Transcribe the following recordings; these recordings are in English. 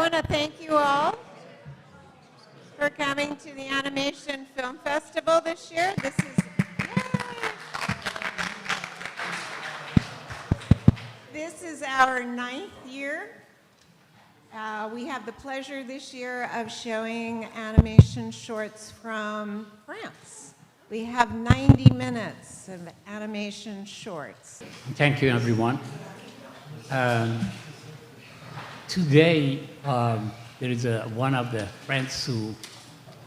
want to thank you all for coming to the Animation Film Festival this year. This is our 9th year. We have the pleasure this year of showing animation shorts from France. We have 90 minutes of animation shorts. Thank you, everyone. Today, there is one of the friends who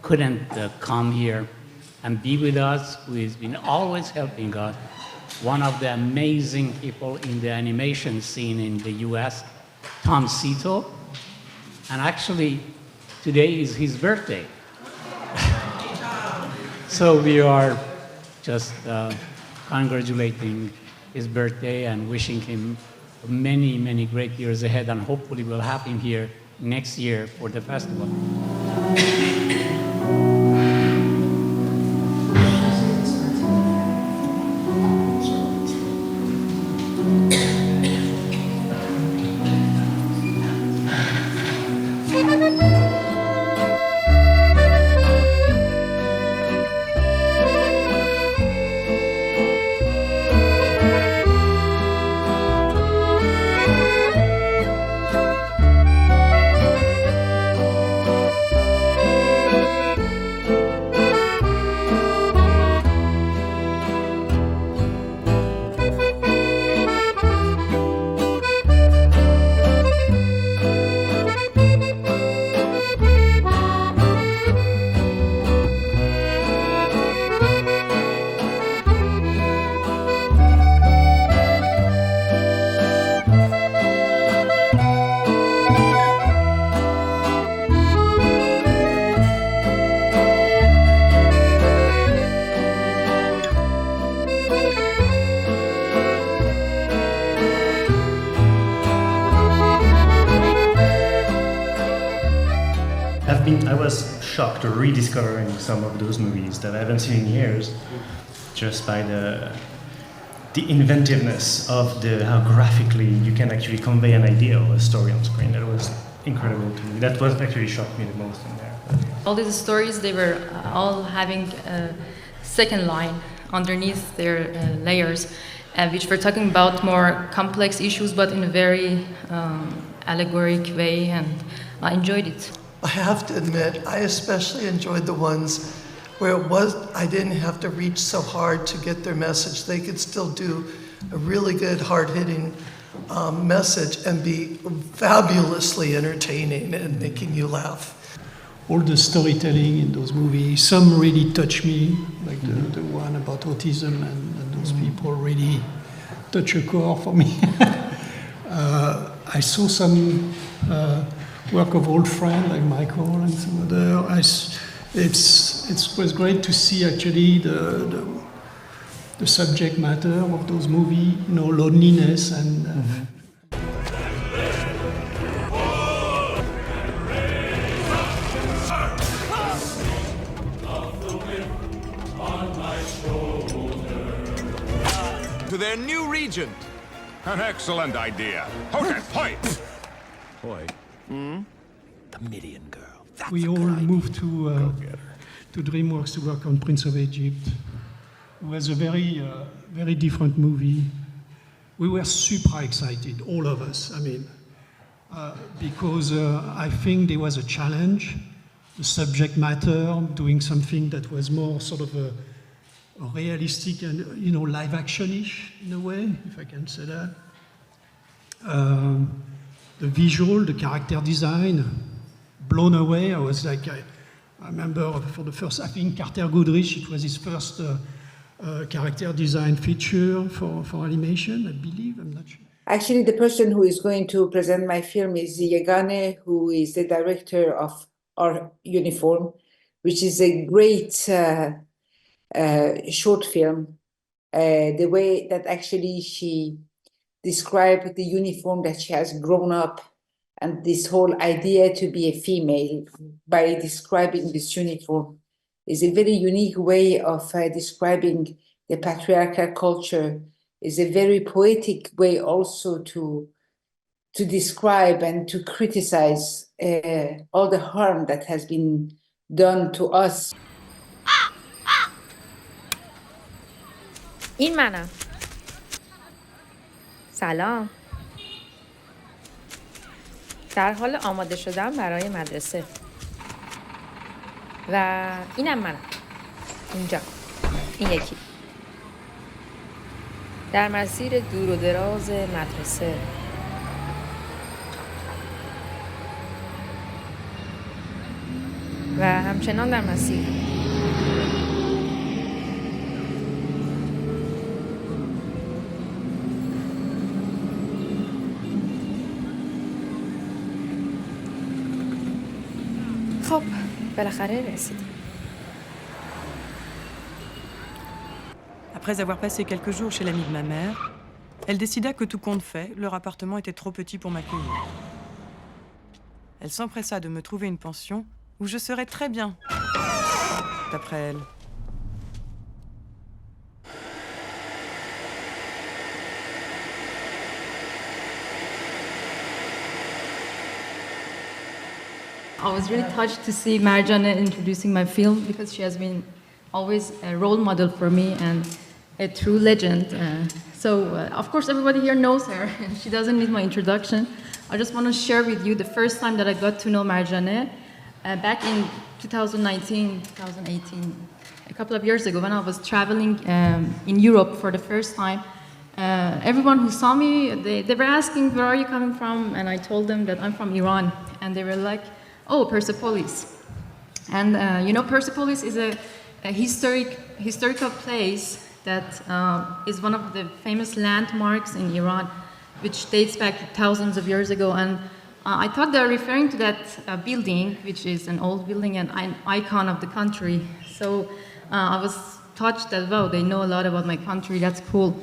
couldn't come here and be with us, who has been always helping us. One of the amazing people in the animation scene in the US, Tom Cito. And actually, today is his birthday. So we are just congratulating his birthday and wishing him many, many great years ahead, and hopefully we'll have him here next year for the festival. I was shocked rediscovering some of those movies that I haven't seen in years, just by the inventiveness of how graphically you can actually convey an idea of a story on screen. That was incredible to me. That was actually shocked me the most in there. All these stories, they were all having a second line underneath their layers, which were talking about more complex issues, but in a very allegoric way, and I enjoyed it. I have to admit, I especially enjoyed the ones where I didn't have to reach so hard to get their message. They could still do a really good, hard-hitting message and be fabulously entertaining and making you laugh. All the storytelling in those movies, some really touch me, like the one about autism, and those people really touch a core for me. I saw some work of old friends like Michael and some other. It was great to see actually the subject matter of those movies, loneliness and. To their new regent. An excellent idea. Okay, point. Point. The Midian girl. That's We all moved to DreamWorks to work on Prince of Egypt. It was a very, very different movie. We were super excited, all of us. I mean, because I think there was a challenge, the subject matter, doing something that was more sort of a realistic and live action-ish in a way, if I can say that. The visual, the character design, blown away. I was like, I remember for the first, I think Carter Goodrich, it was his first character design feature for animation, I believe, I'm not sure. Actually, the person who is going to present my film is Yegane, who is the director of Our Uniform, which is a great short film. The way that actually she described the uniform that she has grown up, and this whole idea to be a female by describing this uniform is a very unique way of describing the patriarchal culture, is a very poetic way also to to describe and to criticize all the harm that has been done to us. این منم. سلام. در حال آماده شدن برای مدرسه. و اینم منم. اینجا. این یکی. در مسیر دور و دراز مدرسه. و همچنان در مسیر. خب بالاخره رسیدیم. Après avoir passé quelques jours chez l'amie de ma mère, elle décida que tout compte fait, leur appartement était trop petit pour m'accueillir. Elle s'empressa de me trouver une pension où je serais très bien, d'après elle. I was really touched to see Marjane introducing my film because she has been always a role model for me and a true legend. Of course, everybody here knows her and she doesn't need my introduction. I just want to share with you the first time that I got to know Marjane back in 2019, 2018, a couple of years ago when I was traveling in Europe for the first time. Everyone who saw me, they were asking, where are you coming from? And I told them that I'm from Iran. And they were like, oh, Persepolis. And Persepolis is a historical place that is one of the famous landmarks in Iran, which dates back thousands of years ago. And I thought they were referring to that building, which is an old building and an icon of the country. So I was touched that, wow, they know a lot about my country, that's cool.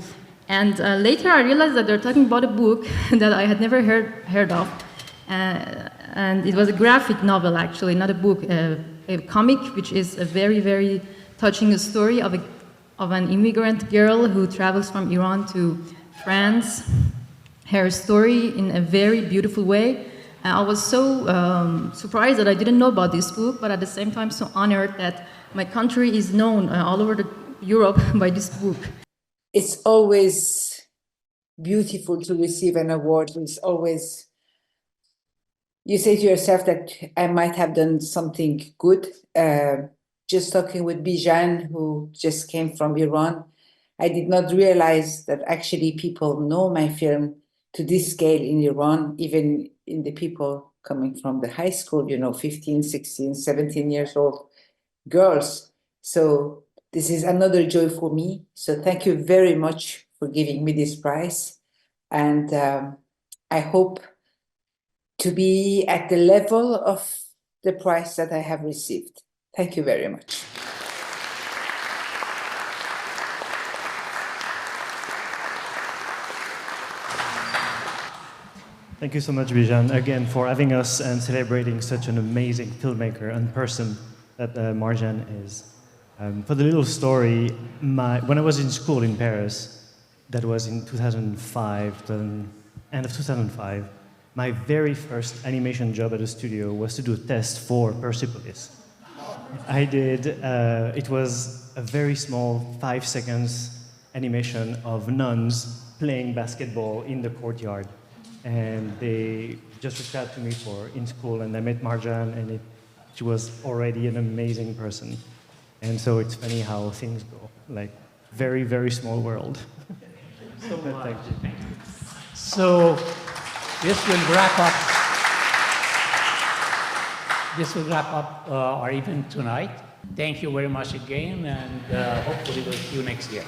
And later I realized that they're talking about a book that I had never heard of. And it was a graphic novel, actually, not a book, a comic, which is a very, very touching story of an immigrant girl who travels from Iran to France. Her story in a very beautiful way. I was so surprised that I didn't know about this book, but at the same time so honored that my country is known all over Europe by this book. It's always beautiful to receive an award. It's always, you say to yourself that I might have done something good. Just talking with Bijan, who just came from Iran, I did not realize that actually people know my film to this scale in Iran, even in the people coming from the high school, 15, 16, 17 years old girls. So this is another joy for me. So thank you very much for giving me this prize. And I hope to be at the level of the prize that I have received. Thank you very much. Thank you so much, Bijan, again, for having us and celebrating such an amazing filmmaker and person that Marjane is. For the little story, when I was in school in Paris, that was in 2005, the end of 2005, my very first animation job at a studio was to do a test for Persepolis. I did, it was a very small 5 seconds animation of nuns playing basketball in the courtyard. And they just reached out to me in school, and I met Marjane, and she was already an amazing person. And so it's funny how things go, like very, very small world. So much. Thank you. So this will wrap up. This will wrap up our event tonight. Thank you very much again, and hopefully we'll see you next year.